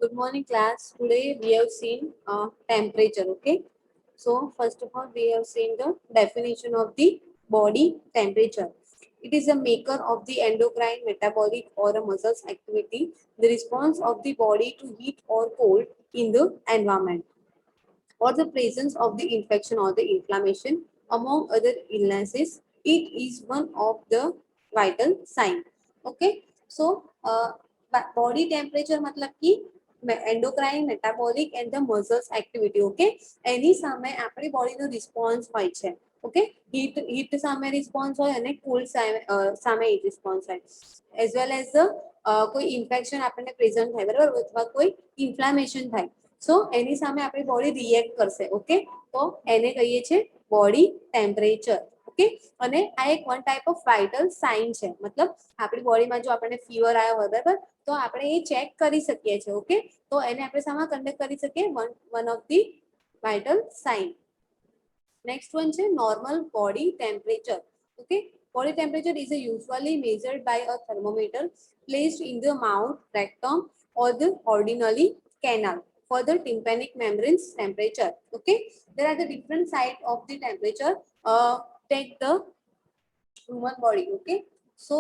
Good morning, class. Today we have seen temperature. Okay. So first of all, we have seen the definition of the body temperature. It is a maker of the endocrine, metabolic, or a muscles activity, the response of the body to heat or cold in the environment, or the presence of the infection or the inflammation, among other illnesses. It is one of the vital sign. Okay. So body temperature मतलब कि endocrine metabolic and the muscles activity okay એની સામે આપણી બોડીનો response હોય છે okay heat સામે response હોય અને કોલ્ડ સામે રિસ્પોન્સ હોય એઝ વેલ એઝ કોઈ ઇન્ફેક્શન આપણને પ્રેઝન્ટ થાય બરાબર અથવા કોઈ ઇન્ફ્લામેશન થાય સો એની સામે આપણી બોડી રિએક્ટ કરશે ઓકે તો એને કહીએ છીએ બોડી ટેમ્પરેચર ઓકે અને આ એક one type of vital sign છે મતલબ આપણી બોડીમાં જો આપણને ફીવર આવ્યો હોય બરાબર તો આપણે એ ચેક કરી શકીએ છીએ ઓકે તો એને આપણે સામા કન્ડક્ટ કરી શકીએ one of the vital sign next one છે normal body temperature okay body temperature is usually measured by a thermometer placed in the mouth rectum or the ordinary canal for the tympanic membrane's temperature okay there are the different sides of the temperature take the human body okay so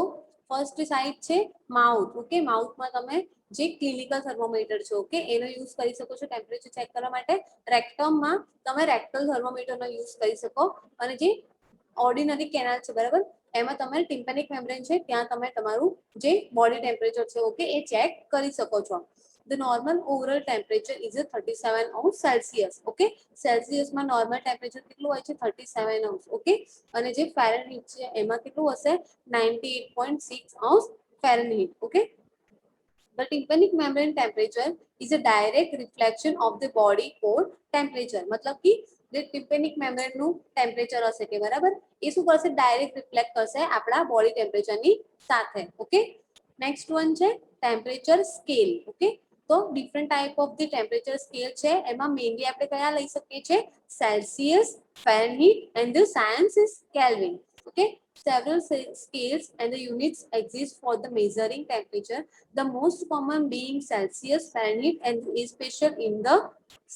first side છે mouth okay માઉથમાં તમે જે clinical thermometer છે okay એનો use કરી શકો છો temperature check કરવા માટે રેક્ટમમાં તમે રેક્ટલ થર્મોમીટરનો યુઝ કરી શકો અને જે ઓર્ડિનરી કેનાલ છે બરાબર એમાં તમે ટિમ્પેનિક મેમ્બ્રેન છે ત્યાં તમે તમારું જે બોડી ટેમ્પરેચર છે ઓકે એ ચેક કરી શકો છો the normal oral temperature is a 37 Celsius okay Celsius માં normal temperature કેટલું હોય છે 37 okay અને જે ફેરનહીટ છે એમાં કેટલું હશે 98.6 Fahrenheit okay the tympanic membrane temperature is a direct reflection of the body core temperature मतलब कि જે ટિમ્પેનિક મેમ્બ્રેનનું ટેમ્પરેચર હશે કે બરાબર એ શું કરશે ડાયરેક્ટ રિફ્લેક્ટ કરશે આપણા બોડી ટેમ્પરેચરની સાથે ઓકે નેક્સ્ટ વન છે ટેમ્પરેચર સ્કેલ ઓકે તો different type of the temperature scale છે એમાં મેઇનલી આપણે કયા લઈ શકીએ છીએ Celsius Fahrenheit and the science is kelvin okay several scales and the units exist for the measuring temperature the most common being Celsius Fahrenheit and is special in the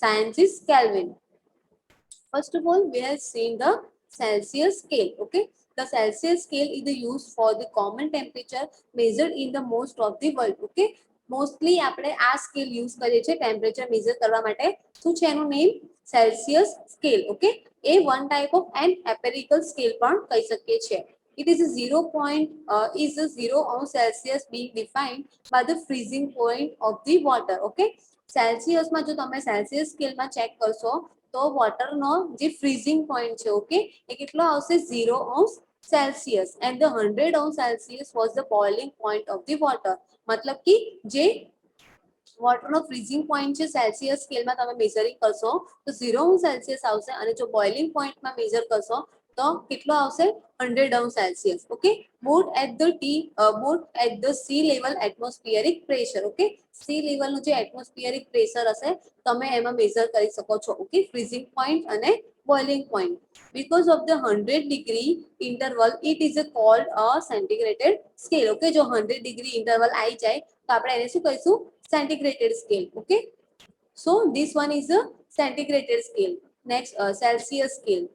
science is Kelvin. First of all, we have seen the Celsius scale. Okay, the Celsius scale is the used for the common temperature measured in the most of the world. Okay, mostly આપણે આ scale use કરીએ છીએ temperature measure કરવા માટે શું છે એનું name Celsius scale okay એ one type of an empirical scale પણ કહી શકીએ છીએ it is a 0 Celsius being defined by the freezing point of the water okay સેલ્સિયસમાં જો તમે સેલ્સિયસ સ્કેલમાં ચેક કરશો તો વોટરનો જે ફ્રીઝિંગ પોઈન્ટ છે ઓકે એ કેટલો આવશે 0 Celsius and the 100 Celsius was the boiling point of the water मतलब कि જે વોટરનો ફ્રીઝિંગ પોઈન્ટ છે સેલ્સિયસ સ્કેલમાં તમે મેઝરિંગ કરશો તો 0 સેલ્સિયસ આવશે અને જો બોઇલિંગ પોઈન્ટમાં મેઝર કરશો તો કેટલો આવશે 100 Celsius okay both at the sea level atmospheric pressure okay sea લેવલનું જે એટમોસ્ફિયરિક પ્રેશર હશે તમે એમાં મેઝર કરી શકો છો ઓકે ફ્રીઝિંગ પોઈન્ટ અને boiling point because of the 100 degree interval it is called a centigrade scale okay જો 100 degree interval આવી જાય તો આપણે એને શું કહીશું centigrade scale okay so this one is a centigrade scale next Celsius scale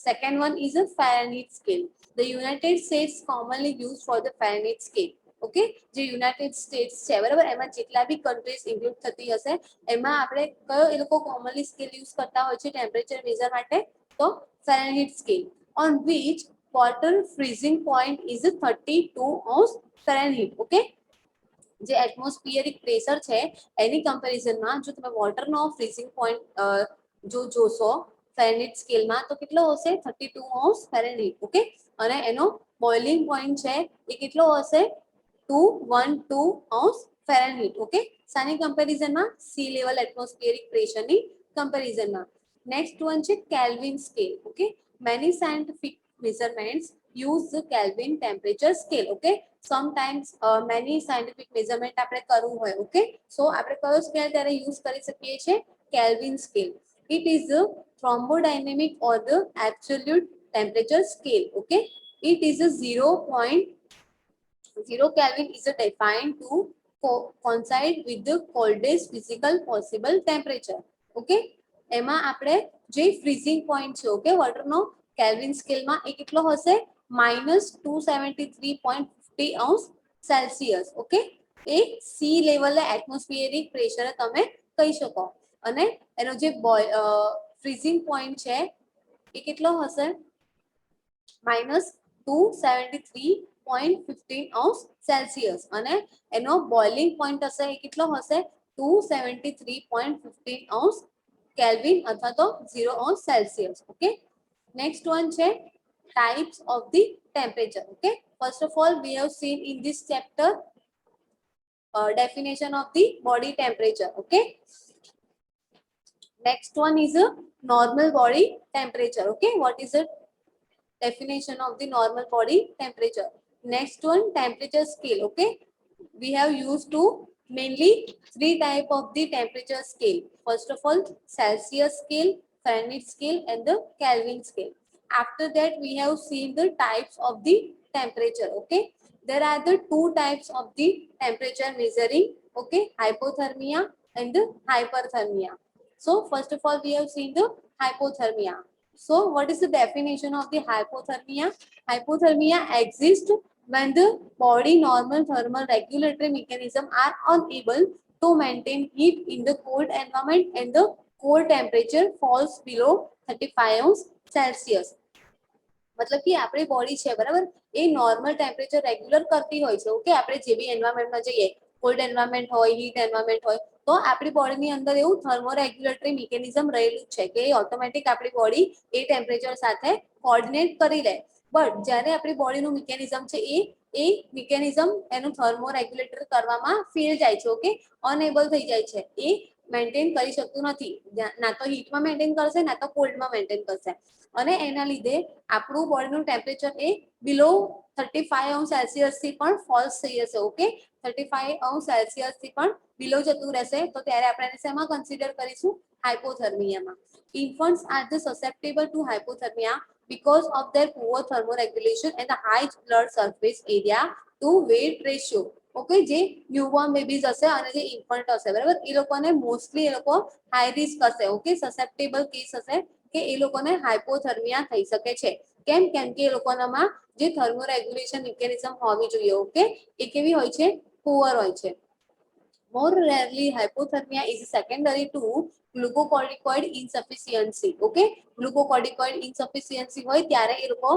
second one is a Fahrenheit scale the United States commonly used for the Fahrenheit scale okay જે United states છે બરાબર એમાં જેટલા બી countries include થતી હશે એમાં આપણે કયો એ લોકો કોમનલી સ્કેલ યુઝ કરતા હોય છે ટેમ્પરેચર મેઝર માટે તો Fahrenheit scale on which water freezing point is 32 Fahrenheit okay જે એટમોસ્ફિયરિક પ્રેશર છે એની કમ્પેરિઝનમાં જો તમે વોટરનો ફ્રીઝિંગ પોઈન્ટ જો જોશો ફેરનહીટ સ્કેલમાં તો કેટલો હશે 32 ફેરનહીટ ઓકે અને એનો બોઇલિંગ પોઈન્ટ છે એ કેટલો હશે 212 ફેરનહીટ ઓકે સાની કમ્પેરિઝનમાં સી લેવલ એટમોસ્ફિયરિક પ્રેશરની કમ્પેરિઝનમાં નેક્સ્ટ વન છે Kelvin scale okay many scientific measurements use the Kelvin temperature scale okay sometimes many scientific measurement આપણે કરવું હોય okay so આપણે કયો સ્કેલ ત્યારે યુઝ કરી શકીએ છીએ Kelvin scale it is the thermodynamic or the absolute temperature scale okay it is a 0.0 Kelvin is defined to coincide with the coldest physical possible temperature. Okay, એમાં આપણે જે freezing point છે okay વોટરનો kelvin સ્કેલમાં એ કેટલો હશે -273.50 Celsius. Okay, A C લેવલે atmospheric pressure તમે કહી શકો. અને એનો જે ફ્રીઝિંગ પોઈન્ટ છે એ કેટલો હશે -273.15 સેલ્સિયસ. અને એનો બોઇલિંગ પોઈન્ટ હશે એ કેટલો હશે 273.15 કેલ્વિન અથવા તો 0 સેલ્સિયસ. ઓકે, નેક્સ્ટ વન છે types of the temperature. Okay, first of all we have seen in this chapter definition of the body temperature. Okay, next one is a normal body temperature. Okay, what is it definition of the normal body temperature? Next one, temperature scale. Okay, we have used to mainly three type of the temperature scale. First of all, Celsius scale, Fahrenheit scale and the Kelvin scale. After that we have seen the types of the temperature. Okay, there are the two types of the temperature measuring. Okay, hypothermia and the hyperthermia. So first of all we have seen the hypothermia. So what is the definition of the hypothermia? Hypothermia exists when the body normal thermal regulatory mechanism are unable to maintain heat in the cold environment and the core temperature falls below 35 Celsius. मतलब कि આપણી body છે બરાબર એ normal temperature regular કરતી હોય છે. Okay, આપણે જે બી એન્વાયરમેન્ટમાં જઈએ કોલ્ડ એન્વાયરમેન્ટ હોય હીટ એન્વાયરમેન્ટ હોય તો આપણી બોડીની અંદર એવું થર્મોરેગ્યુલેટરી મિકેનિઝમ રહેલું છે કે ઓટોમેટિક આપણી બોડી એ ટેમ્પરેચર સાથે કોર્ડિનેટ કરી લે. બટ જ્યારે આપણી બોડીનું મિકેનિઝમ છે એ મિકેનિઝમ એનું થર્મોરેગ્યુલેટર કરવામાં ફેલ જાય છે. ઓકે, અનએબલ થઈ જાય છે, એ મેન્ટેન કરી શકતું નથી. ના તો હીટમાં મેન્ટેન કરશે ના તો કોલ્ડમાં મેન્ટેન કરશે. અને એના લીધે આપણું બોડીનું ટેમ્પરેચર એ બિલો 35 સેલ્સિયસ થી પણ ફોલ્સ થઈ જશે. ઓકે, 35 સેલ્સિયસ થી પણ બિલો જતું રહેશે તો ત્યારે આપણે એને શેમાં કન્સિડર કરીશું હાઇપોથર્મિયામાં. Infants are the susceptible to hypothermia because of their poor thermoregulation and the high blood surface area to weight ratio. Okay, જે ન્યૂબોર્ન બેબીઝ હશે અને જે ઇન્ફન્ટ હશે બરાબર એ લોકોને મોસ્ટલી એ લોકો હાઈ રિસ્ક હશે. ઓકે, સસેપ્ટેબલ કેસ હશે કે એ લોકોને હાઇપોથર્મિયા થઈ શકે છે. કેમ કેમ કે એ લોકોનામાં જે થર્મોરેગ્યુલેશન મિકેનિઝમ હોવી જોઈએ ઓકે એ કેવી હોય છે પુઅર હોય છે. More rarely hypothermia is secondary to glucocorticoid insufficiency. Okay, glucocorticoid insufficiency હોય ત્યારે એ લોકો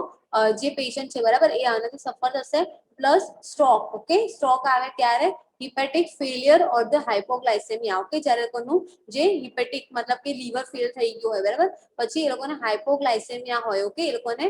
જે પેશન્ટ છે બરાબર એ આનાથી સફર થશે પ્લસ સ્ટ્રોક. ઓકે, સ્ટ્રોક આવે ત્યારે હિપેટિક ફેલિયર ઓર ધ હાઇપોગ્લાયસેમિયા. ઓકે, જ્યારે લોકોનું જે હિપેટિક મતલબ કે લીવર ફેલ થઈ ગયું હોય બરાબર પછી એ લોકોને હાઇપોગ્લાયસેમિયા હોય. ઓકે, એ લોકોને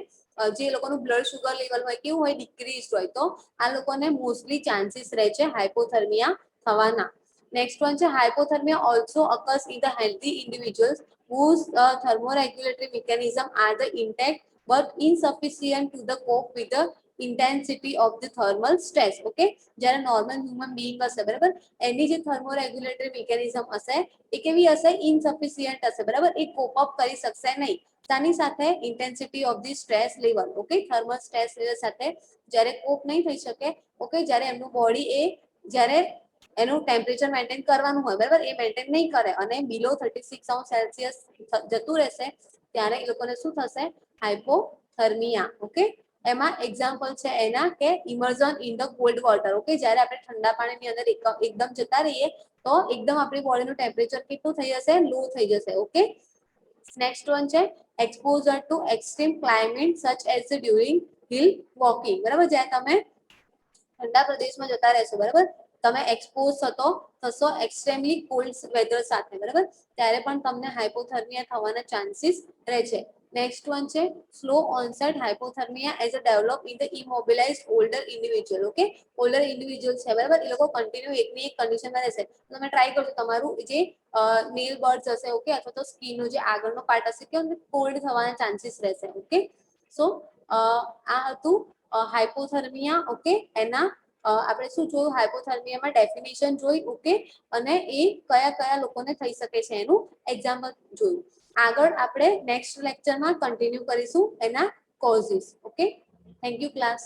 જે લોકોનું બ્લડ શુગર લેવલ હોય કેવું હોય ડિક્રીઝ હોય તો આ લોકોને મોસ્ટલી ચાન્સીસ રહે છે હાઇપોથર્મિયા થવાના. Next one is hypothermia also occurs in the healthy individuals whose thermoregulatory mechanism are the intact but insufficient to the cope with the intensity of the thermal stress. Okay, જ્યારે normal human being હશે બરાબર એની જે થર્મોરેગ્યુલેટરી mechanism હશે એ કેવી હશે ઇનસફિસિયન્ટ હશે બરાબર એ કોપ up કરી શકશે નહીં તાની સાથે intensity of the stress level. Okay, thermal stress level સાથે જ્યારે કોપ નહીં થઈ શકે ઓકે જ્યારે એમનું બોડી એ જ્યારે એનું ટેમ્પરેચર મેન્ટેન કરવાનું હોય બરાબર એ મેન્ટેન નહીં કરે અને બિલો 36 સેલ્સિયસ જતું રહેશે ત્યારે એ લોકોને શું થશે હાઇપોથર્મિયા. ઓકે, એમાં એક્ઝામ્પલ છે એના કે immersion in the cold water. Okay, જ્યારે આપણે ઠંડા પાણીની અંદર એકદમ જતા રહીએ તો એકદમ આપણી બોડીનું ટેમ્પરેચર કેટલું થઈ જશે લો થઈ જશે. ઓકે, નેક્સ્ટ વન છે exposure to extreme climate such as during hill walking. બરાબર જ્યારે તમે ઠંડા પ્રદેશમાં જતા રહેશો બરાબર તમે એક્સપોઝ થશો એક્સ્ટ્રીમલી કોલ્ડ વેધર સાથે બરાબર ત્યારે પણ તમને હાઇપોથર્મિયા થવાના ચાન્સીસ રહે છે. નેક્સ્ટ વન છે slow onset hypothermia as a develop in the immobilised older individual. Okay, older individual છે બરાબર એ લોકો કન્ટિન્યુ એકની એક કન્ડિશનમાં રહેશે તમે ટ્રાય કરજો તમારું જે નેલ બર્ડ્સ હશે ઓકે અથવા તો સ્કીનનો જે આગળનો પાર્ટ હશે કે કોલ્ડ થવાના ચાન્સીસ રહેશે. ઓકે, સો આ હતું હાઇપોથર્મિયા. ઓકે, એના આપણે શું જોયું હાઇપોથર્મિયામાં ડેફિનેશન જોઈ. ઓકે, અને એ કયા કયા લોકોને થઈ શકે છે એનું એક્ઝામ્પલ જોયું. આગળ આપણે નેક્સ્ટ લેક્ચરમાં કન્ટિન્યુ કરીશું એના causes. Okay, thank you class.